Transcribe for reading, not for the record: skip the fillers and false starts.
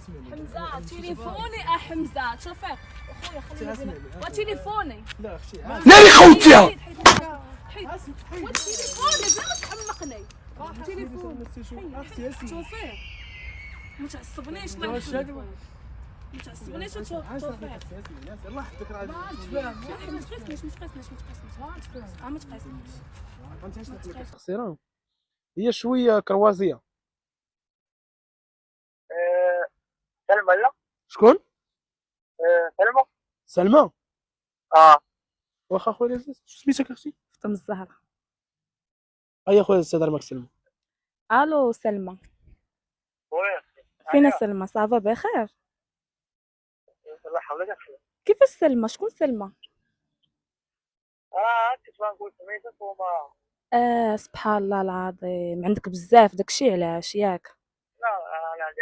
حمزه تليفوني حمزه شوفي اخويا خليني وتليفوني لا اختي ناري خوتيا وتليفوني بلا ما تحمقني تليفوني شوفي ما تعصبنيش الله يحفظك ما تعصبنيش شوفي يلا حدك راه ما تقيسنيش ما تقيسنيش خسيران هي شويه كروازيه. سلمى لا شكون؟ سلمى سلمى. واخا خويا عزيز شو سميتك اختي؟ فاطمة الزهرة. هيا خويا السي معك سلمى. الو سلمى، وين فين سلمى؟ صافا بخير؟ الله يحفظك كيفاش سلمى؟ شكون سلمى؟ كنت نقول سميتك وما سبحان الله العظيم، عندك بزاف داكشي علاش ياك؟ لا انا عندي